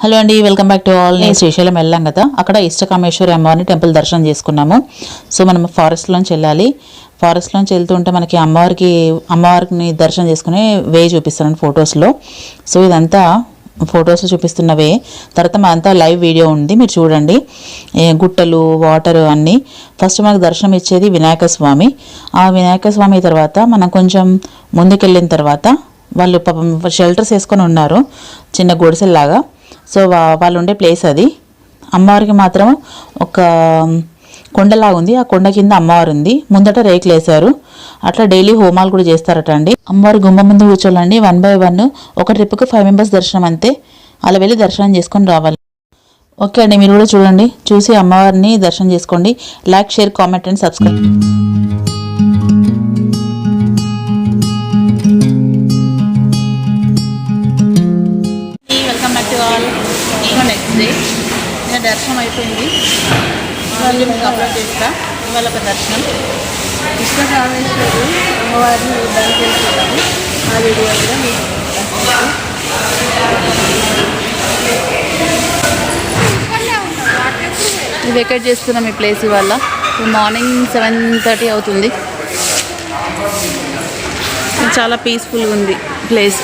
Hello అండి, welcome back to all. నేను శ్రీశైలం వెళ్ళాం కదా, అక్కడ ఇష్టకామేశ్వరి అమ్మవారిని టెంపుల్ దర్శనం చేసుకున్నాము. సో మనం ఫారెస్ట్లోంచి వెళ్ళాలి. ఫారెస్ట్లోంచి వెళ్తుంటే మనకి అమ్మవారిని దర్శనం చేసుకునే వే చూపిస్తాను ఫొటోస్లో. సో ఇదంతా ఫొటోస్ చూపిస్తున్న వే. తర్వాత అంతా లైవ్ వీడియో ఉంది, మీరు చూడండి. గుట్టలు, వాటర్ అన్నీ. ఫస్ట్ మనకు దర్శనం ఇచ్చేది వినాయక స్వామి. ఆ వినాయక స్వామి తర్వాత మనం కొంచెం ముందుకెళ్ళిన తర్వాత వాళ్ళు పాపం షెల్టర్స్ వేసుకొని ఉన్నారు, చిన్న గుడిసెల్లాగా. సో వాళ్ళు ఉండే ప్లేస్ అది. అమ్మవారికి మాత్రం ఒక కొండలాగా ఉంది, ఆ కొండ కింద అమ్మవారు ఉంది. ముందట రేకులు వేశారు. అట్లా డైలీ హోమాలు కూడా చేస్తారట అండి. అమ్మవారి గుమ్మ ముందు కూర్చోాలండి. 1 by 1 ఒక ట్రిప్కి 5 members దర్శనం అంతే. అలా వెళ్ళి దర్శనం చేసుకొని రావాలి. ఓకే అండి, మీరు కూడా చూడండి, చూసి అమ్మవారిని దర్శనం చేసుకోండి. Like, share, comment and subscribe. Next day ఇంకా దర్శనం అయిపోయింది. వాళ్ళు మీకు అప్లోడ్ చేస్తా. ఇవాళ ఒక దర్శనం ఇష్టకామేశ్వరి అమ్మవారిని దానికి వెళ్తున్నాము. ఆ వీడియో కూడా మీకు వెకేట్ చేస్తున్నాం ఈ ప్లేస్ ఇవాళ. మార్నింగ్ 7:30 అవుతుంది. చాలా పీస్ఫుల్గా ఉంది ప్లేస్.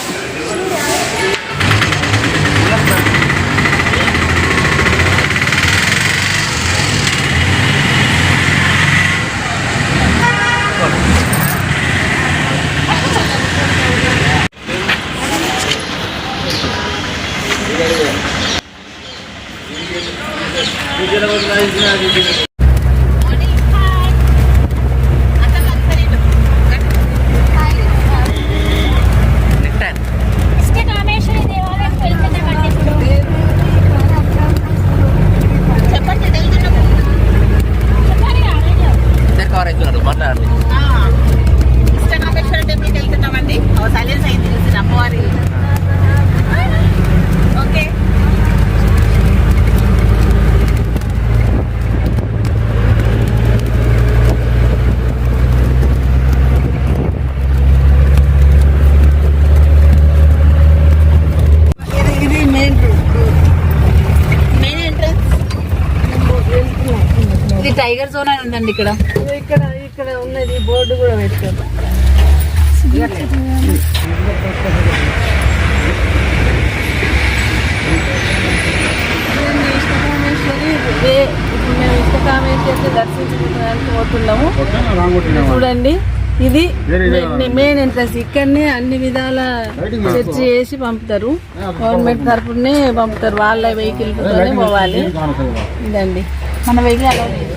ఇష్టకామేశ్వరి టెంపుల్కి వెళ్తున్నామండి. సైలెన్స్ అయింది చూసి అమ్మవారి. ఓకే, ఇది మెయిన్ ఎంట్రన్స్. ఇది టైగర్ జోన్ అని ఉందండి ఇక్కడ. ఇక్కడ ఉన్నది బోర్డు కూడా పెట్టుకోండి. ఇష్టకామేశ్వరి ఇప్పుడు మేము ఇష్టకామేశ్వరి దర్శించుకోవడానికి పోతున్నాము. చూడండి, ఇది మెయిన్ ఎంట్రన్స్. ఇక్కడనే అన్ని విధాల చర్చ చేసి పంపుతారు. గవర్నమెంట్ తరఫునే పంపుతారు. వాళ్ళ వెహికల్ తోనే పోవాలి. ఇదండి మన వెహికల్ అలౌ లేదు.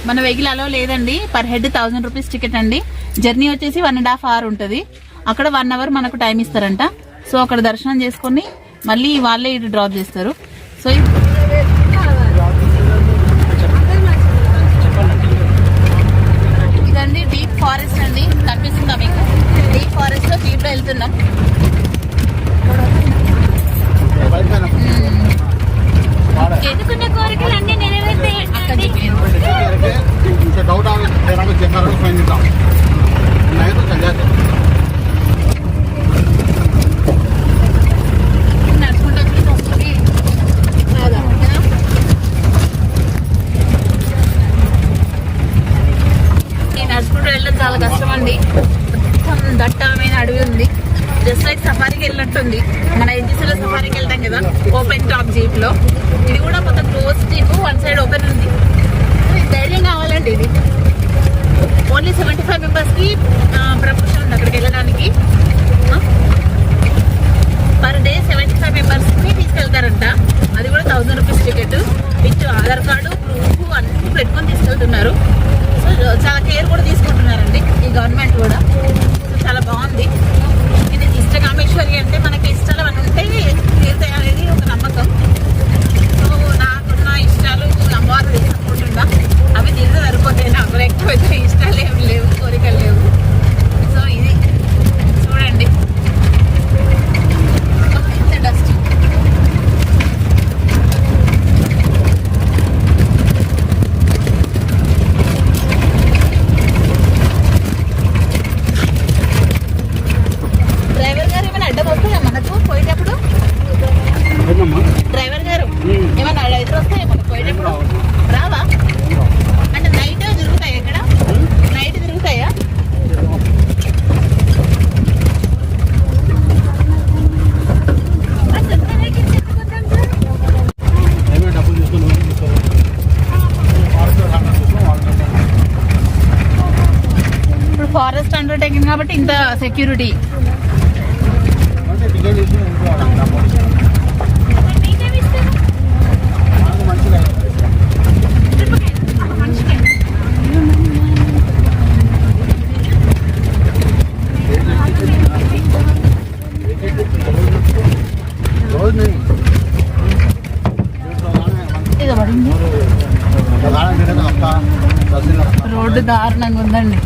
మన వెహికల్ అలౌ లేదండి. పర్ హెడ్ 1000 రూపీస్ టికెట్ అండి. జర్నీ వచ్చేసి 1.5 hour ఉంటుంది. అక్కడ 1 hour మనకు టైం ఇస్తారంట. సో అక్కడ దర్శనం చేసుకొని మళ్ళీ వాళ్ళే ఇటు డ్రాప్ చేస్తారు. సో ఇదండి డీప్ ఫారెస్ట్ అండి, కనిపిస్తుందా మీకు? డీప్ ఫారెస్ట్ లో జీప్ లో వెళ్తున్నాం. ఎదుకున్న కోరికలు అన్ని నెరవేర్తాయి. నడుచుకుంటూ వెళ్ళడం చాలా కష్టం అండి. మొత్తం దట్టమైన అడవి ఉంది. జస్ట్ లైక్ సఫారీకి వెళ్ళినట్టుంది. మన ఎన్జీసీలో సఫారీకి వెళ్తాం కదా, ఓపెన్ టాప్ జీప్ లో. ఇది కూడా మొత్తం క్లోజ్ జీప్, 1 side ఓపెన్ ఉంది. ధైర్యం కావాలండి. ఇది ఓన్లీ 75 members కి ప్రపోజల్ ఉంది అక్కడికి వెళ్ళడానికి. పర్ డే 75 members ని తీసుకెళ్తారంట. అది కూడా 1000 rupees ticket. With Aadhaar card, proof అన్ని పెట్టుకొని తీసుకెళ్తున్నారు. సో చాలా కేర్ కూడా తీసుకుంటున్నారండి ఈ గవర్నమెంట్ కూడా. సో చాలా బాగుంది. ఇది ఇష్టకామేశ్వరి అంటే మనకి ఇష్టాలు అని ఉంటే తీరుతాయి అనేది ఒక నమ్మకం. సో నాకున్న ఇష్టాలు అమ్మవారు తీసుకుంటుందా, అవి తీరితే సరిపోతాయి. నాకు ఎక్కువ ఇష్టాలు ఏమి లేవు, కోరికలు లేవు. సో ఇది చూడండి. కాబట్టి ఇంత సెక్యూరిటీ. రోడ్డు దారుణంగా ఉందండి.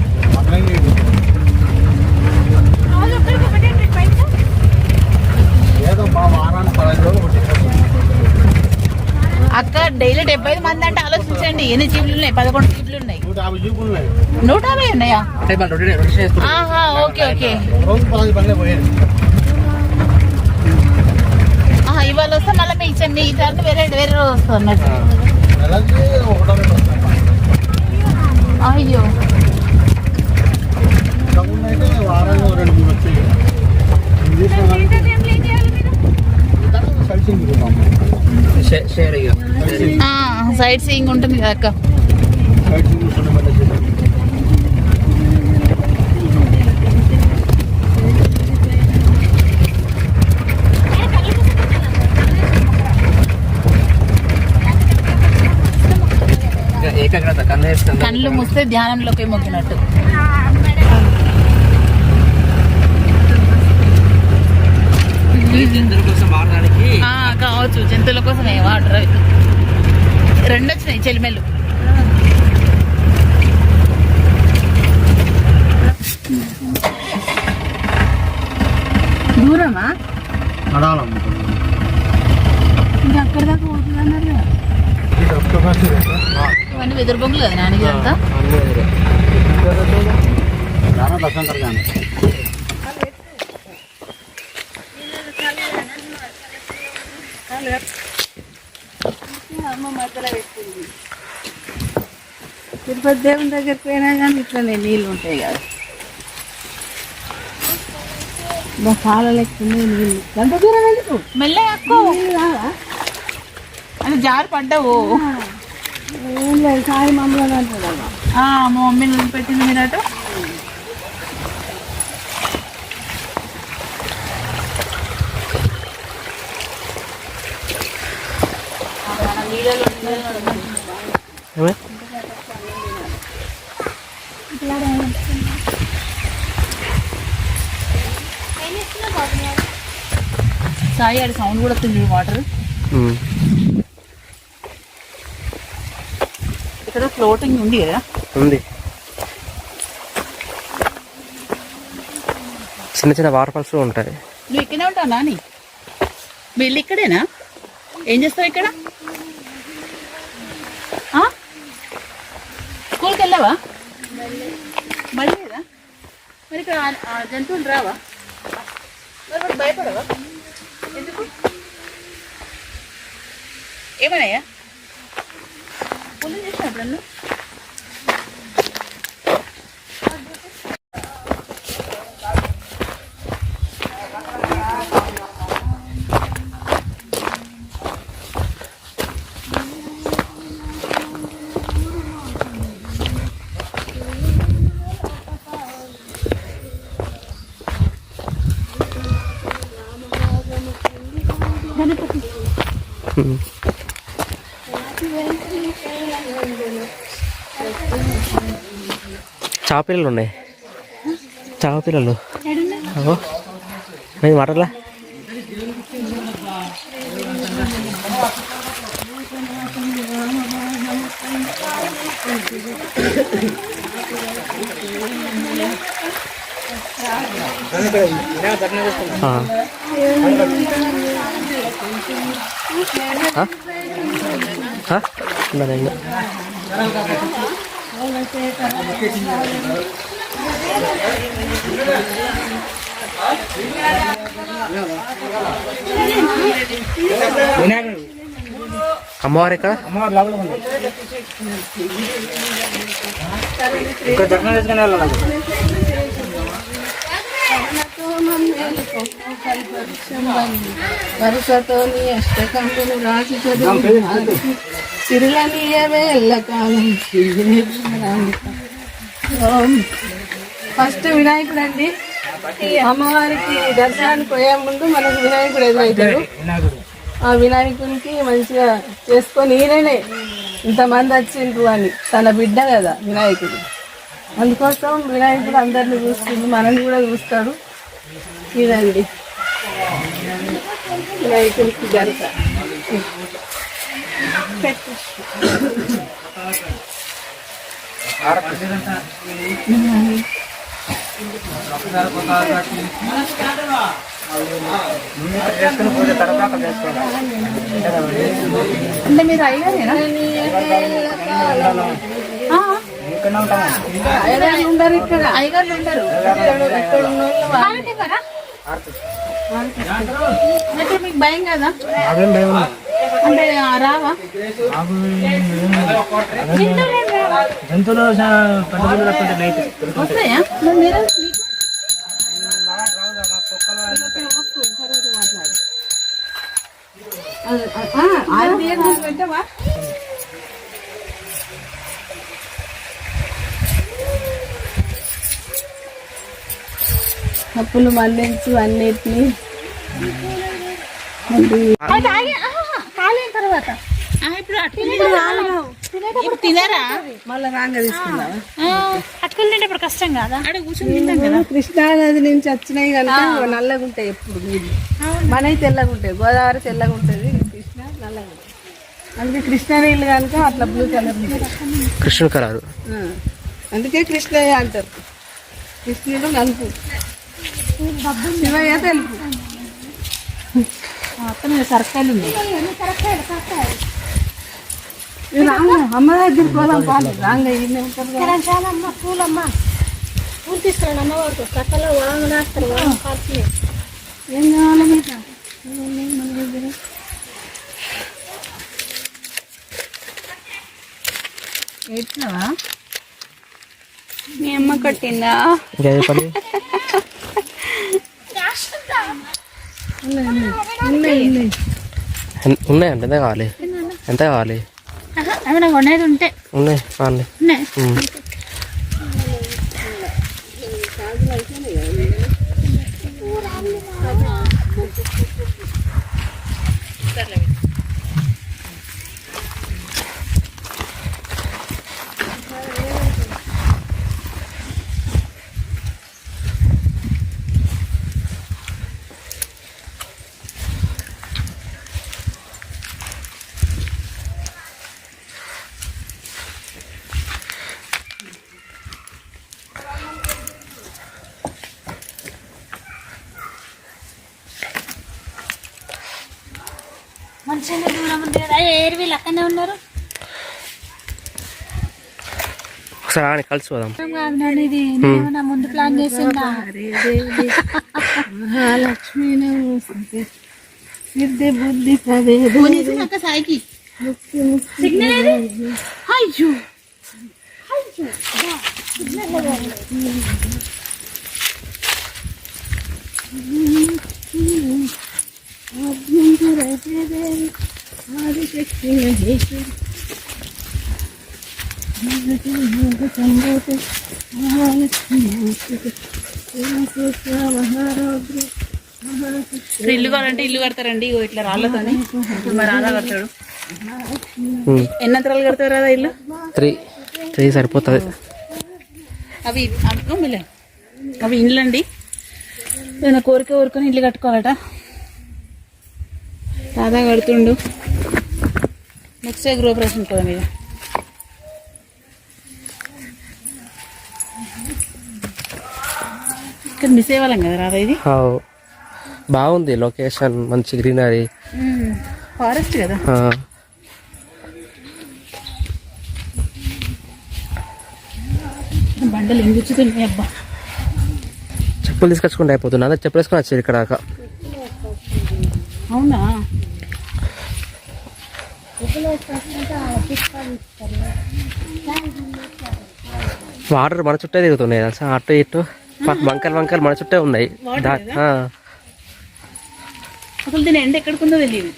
అక్క డైలీ 75 మంది అంటే ఆలోచించండి ఎన్ని జీపులు ఉన్నాయి. 11 జీపులు ఉన్నాయి. 150 ఉన్నాయా? ఆహా, ఓకే ఓకే. ఇవాళ వస్తే మళ్ళీ మీ టర్న్ వేరే వేరే రోజు వస్తుంది అన్నట్టు. అయ్యో, సైట్ సీయింగ్ ఉంటుంది కదా అక్క. కళ్ళు మూస్తే ధ్యానంలోకి మొక్కినట్టు. కావచ్చు, జంతువుల కోసమే వాటర్. 2 వచ్చినాయి చెలిమెల్లు. దూరమా? ఇంకా అక్కడ దాకా పోతుంది అన్నారు. ఇవన్నీ వెదురు బొంగులు కదా నాన్నగారు అంతా. తిరుపతి దేవుని దగ్గరికి పోయినా కానీ ఇట్లనే నీళ్ళు ఉంటాయి కదా. చాలా లెక్కున్నాయి నీళ్ళు. ఎంత దూరం ఎందుకు మెల్ల ఎక్కువ అని జారి పడ్డావు. ఏం లేదు, సాయి మమ్మల్ని అంటాడు. మా మమ్మీని పెట్టింది మీరట. సాయి ఆడి సౌండ్ కూడా వస్తుంది వాటర్. ఇక్కడ ఫ్లోటింగ్ ఉంది కదా. ఉంది, చిన్న చిన్న వాటర్ ఫాల్స్ ఉంటాయి. నువ్వు ఇక్కడే ఉంటావు నాని? వీళ్ళు ఇక్కడేనా? ఏం చేస్తావు ఇక్కడ? స్కూల్కి వెళ్ళావా? మళ్ళీ లేదా? మరి ఇక్కడ జంతువులు రావా? మరి భయపడవా? ఎందుకు? ఏమన్నాయా? పుల్లు చేసినప్పుడు నన్ను చాపిల్లలు ఉన్నాయి. చాపిల్లలు మాటలా అమ్మవారు ఎక్కడ? అమ్మవారు లోపల ఉంది. ఇంకా దర్శనం చేసుకుని వెళ్ళాలి. వరుసతోని అష్టకంతులు రాసి చదువు సిరులనీయవే ఎల్లకాలం. ఫస్ట్ వినాయకుడు అండి. ఈ అమ్మవారికి దర్శనానికి పోయే ముందు మనకు వినాయకుడు ఎదురవుతాడు. ఆ వినాయకునికి మంచిగా చేసుకొని ఈయననే ఇంతమంది వచ్చిండ్రు అని తన బిడ్డ కదా వినాయకుడు. అందుకోసం వినాయకుడు అందరిని చూస్తుంది, మనల్ని కూడా చూస్తాడు. ఇదండి వినాయకునికి గంట. అంటే మీరు అయ్యారేనా? అయ్యగారు ఉండరు ఇక్కడ, అయ్యగారు ఉండరు ఇక్కడ ఉన్న వాళ్ళు. మీకు భయం కదా అంటే రావా జంతువులు వస్తాయా? మీరు పెట్టవా? కప్పులు మళ్ళించు అన్నిటిని కాలేని తర్వాత తినరా మళ్ళీ రాంగ తీసుకున్నావా? అటుకులు తింటే ఇప్పుడు కష్టం కదా, అక్కడ కూర్చొని తింటాం కదా. కృష్ణానది నుంచి వచ్చినాయి కనుక నల్లగా ఉంటాయి ఎప్పుడు నీళ్ళు. మనవి తెల్లగా ఉంటాయి, గోదావరి తెల్లగా ఉంటుంది, కృష్ణ నల్లగా ఉంటుంది. అందుకే కృష్ణ నీళ్ళు కనుక అట్లా బ్లూ కలర్ కృష్ణుడు కలరు. అందుకే కృష్ణయ్య అంటారు. కృష్ణుడు నలుపు, శివయ్య తెలుపు. అక్కడ సరకాయలు ఉన్నాయి. అమ్మ దగ్గర పోదాం పాలు రాంగ పూలమ్మ పూలు తీసుకురండి అమ్మవారికి. కట్టలో వాంగనేస్తారు, ఏం కావాలి మీకు? ఎట్లవా మీ అమ్మ కొట్టిందా? ఉన్నాయండి. ఎంత కావాలి? ఎంత కావాలి? ఏమైనా కొనేది ఉంటే ఉన్నాయి కావాలి. మంచిగా దూరం ఉంది కదా. ఏరు వీళ్ళు అక్కడనే ఉన్నారు. ఒకసారి కలిసి పోదాం. ఇది నా ముందు ప్లాన్ చేసిందా? మహాలక్ష్మి నమస్తే సిద్ధి బుద్ధి సాయికి సిగ్నల్ అయ్యో ఆదిశక్తి ఇల్లు కావాలంటే ఇల్లు కడతారండి. ఇట్లా రాళ్ళతోని మరి రాధా కడతాడు. ఎన్ని అంతరాలు కడతారు రాదా ఇల్లు? 3 సరిపోతుంది. అవి అవి ఇండ్లు అండి. ఏదైనా కోరిక కోరుకొని ఇల్లు కట్టుకోవాలట. రాధా కడుతుండు. నెక్స్ట్ గృహప్రవేశం కదా మీద. ఇక్కడ మిస్ అయ్యేవాళ్ళం కదా రాధా. ఇది బాగుంది లొకేషన్, మంచి గ్రీనరీ, ఫారెస్ట్ కదా. బండలు ఎంగుచ్చుతున్నాయి అబ్బా. చెప్పులు తీసుకొచ్చుకుంటే అయిపోతున్నా. అదే చెప్పులు వేసుకొని వచ్చారు ఇక్కడ దాకా. అవునా? వాటర్ మన చుట్టే తిరుగుతున్నాయి తెలుసా, అటు ఇటు వంకలు మన చుట్టే ఉన్నాయి. అసలు దీని ఎండ ఎక్కడికుందో తెలియదు.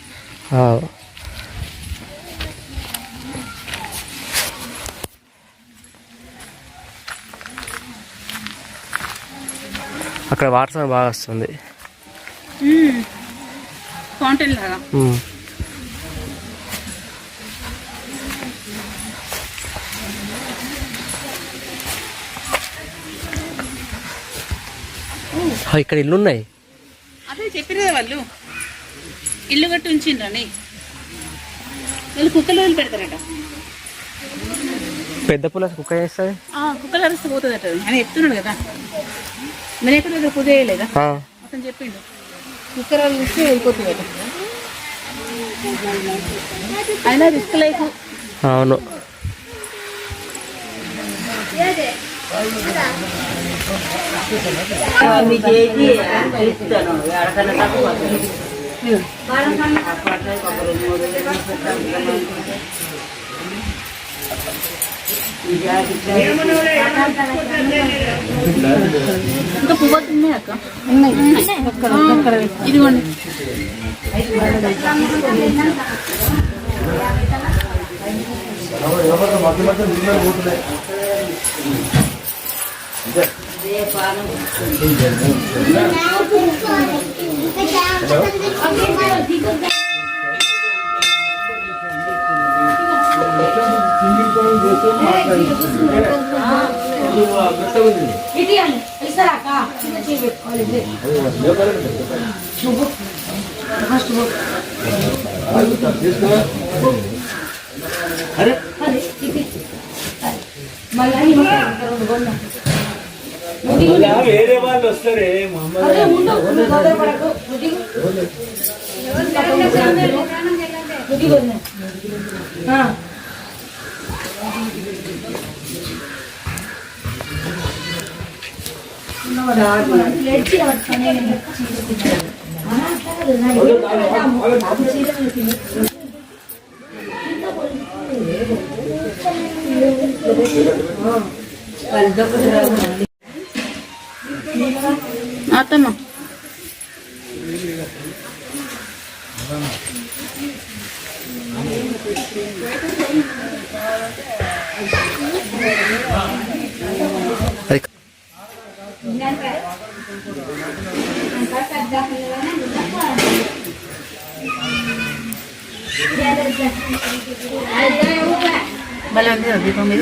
అక్కడ వాటర్ సౌండ్ బాగా వస్తుంది. ఫౌంటైన్ లాగా. ఇక్కడ ఇల్లు ఉన్నాయి. అదే చెప్పారు కదా వాళ్ళు, ఇల్లు కట్టి ఉంచిండ్రని. వీళ్ళు కుక్కలు వదిలి పెడతారట. పెద్ద పుల్ల కుక్క చేస్తుంది. కుక్కలు అరిస్తే పోతుందట అని చెప్తున్నాడు కదా. నేను ఎక్కడ పూజ చేయలేదా అతను చెప్పిండు. కుక్కలు ఇస్తే వెళ్ళిపోతుందట. అయినా రిస్క్ లైఫ్. అవును. ఇంకా పువ్వులు ఉన్నాయి అక్క. ఇదిగోండి. వేరే వాళ్ళు వస్తారే అత్తమ్మ అది భలే ఉంది కదా దీపం మీద.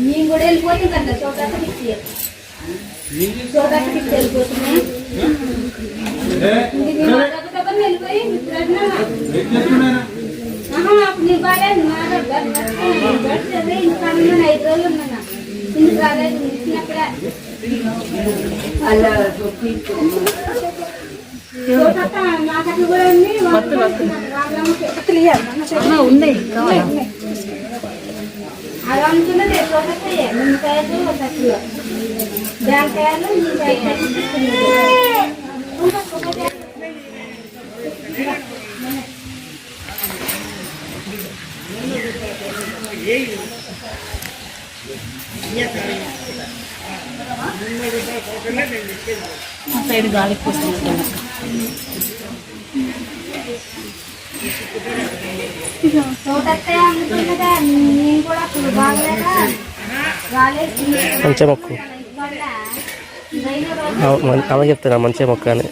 నేను కూడా వెళ్ళిపోతుంది కదా చోటాకి వెళ్ళిపోతున్నాయి. వెళ్ళిపోయి నీ బాగాలేదు ఇంకా 5 రోజులు ఉన్నా ఇంటికి రాలేదు. ఇచ్చినప్పుడే నాకట్లు కూడా ఉంది. ఉన్నాయి అలా అనుకున్నది చోటకాయ నిమ్మకాయలు తక్కువ జాంకాయలు సైడ్ గాలికి వస్తుంది. చోటకాయ అనుకున్నదా నేను కూడా అప్పుడు బాగలేదా రాలేదు. మంచిగా మొక్కు. అమ్మ చెప్తున్నా మంచిగా మొక్క అని.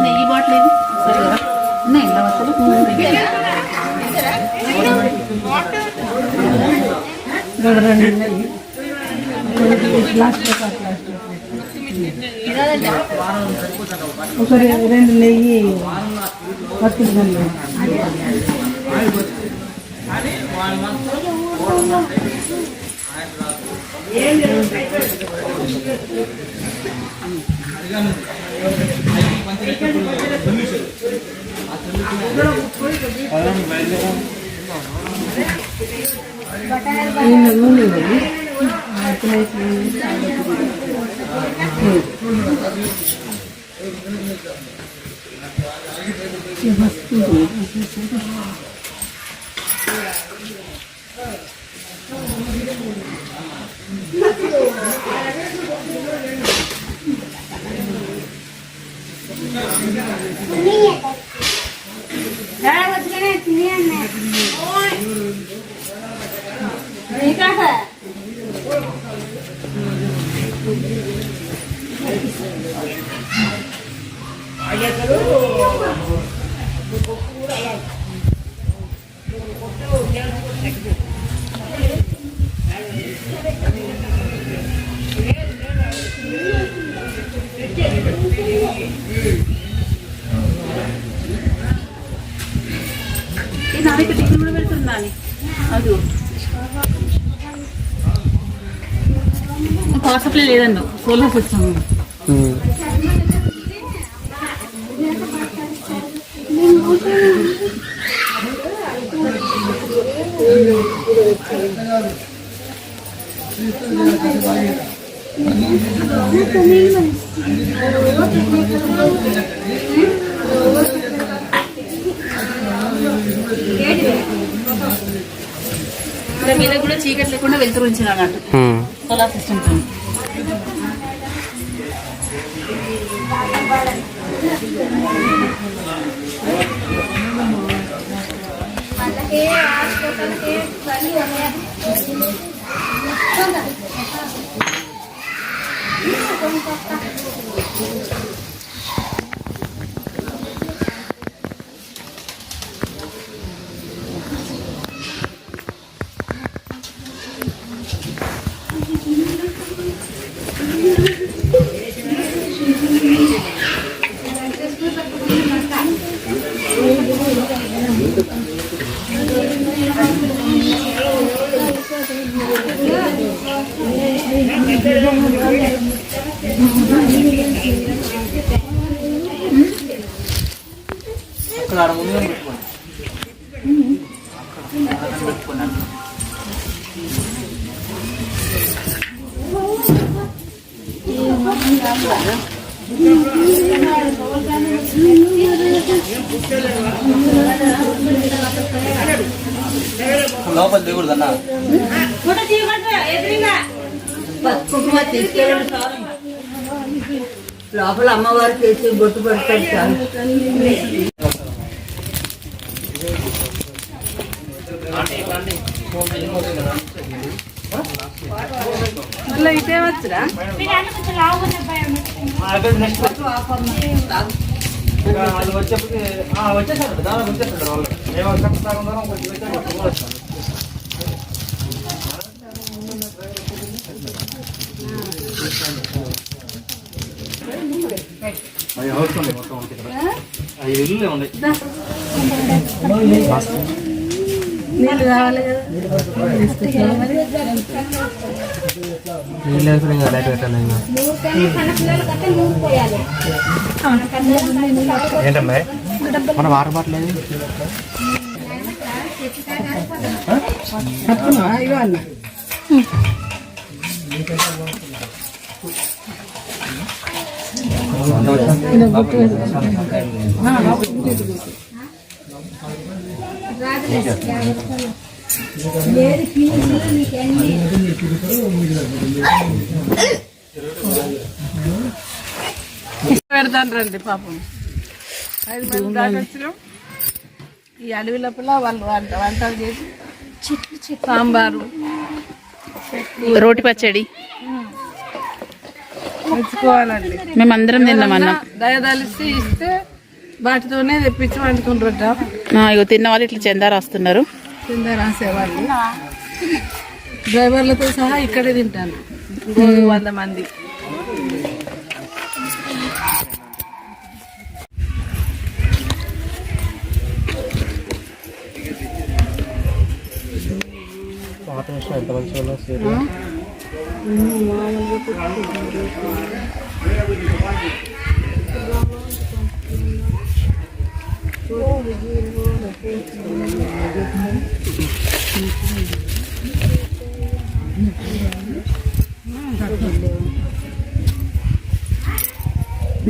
నెయ్యి బాటిల్ ఇది ఉన్నాయి ఇలా వస్తలు. ఒకరి 2 నెయ్యి పట్టుకుంటాను. నాన్నకి టిఫిన్ కూడా పెడుతుందా అని అది వాట్సాప్లో లేదన్న సోలార్ సిస్టమ్ మీద కూడా చీకటి లేకుండా వెళ్తూ ఉంచిన అన్నట్టు సోలార్ సిస్టమ్ తో. లోపల దిగుడుదన్నా లోపల అమ్మవారికి వేసి బొట్టు పెడతారు చాలు. మళ్ళీ ఇటే వచ్చరా వచ్చేసారు దాని వచ్చేసారు వాళ్ళు ఏమో ఇల్లు ఉంది నీళ్ళు కావాలి కదా. ఏంటమ్మా మన వాటర్ బాటిల్ ఏది? ఇగో అన్న పెడతాను రండి పాపం. 5 మంది దాకా వచ్చినాం. ఈ అడవి లోపల వాళ్ళు వంటలు చేసి సాంబారు రోటి పచ్చడి మెచ్చుకోవాలండి. మేమందరం తిన్నామన్న. దయదలిసి ఇస్తే వాటితోనే తెప్పించి వండుకుంటారట. ఇగో తిన్న వాళ్ళు ఇట్లా చందా రాస్తున్నారు. కింద రాసేవాళ్ళు డ్రైవర్లతో సహా ఇక్కడే తింటాను. 100 మంది. ఎంత మంచిగా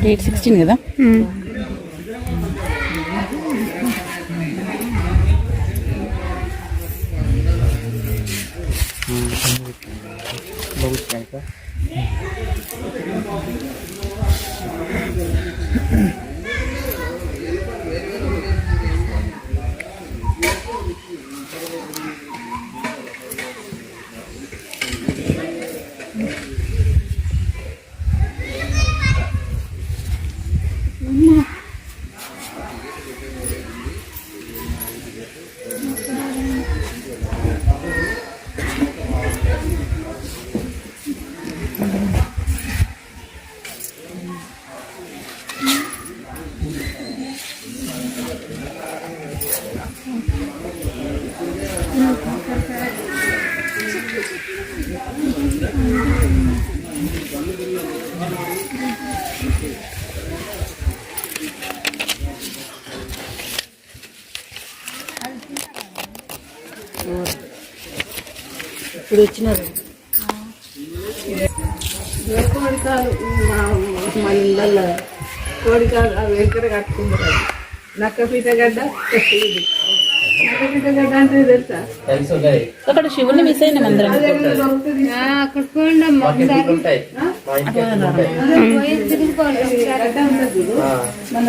డేట్ 16 కదా. ఇప్పుడు వచ్చినారు కోడికాలు మన ఇళ్ళల్లో కోడికాలు అవి ఎక్కడ కట్టుకుంటారు. నక్కపీటగడ్డ ఇది నక్కపీటగడ్డ అంటే తెలుసా? అక్కడ శివుని మిస్ అయినాం అందరం. దొరుకుతుంది అక్కడ పోండి అమ్మ. గడ్డ ఉంటుంది చూడు. మన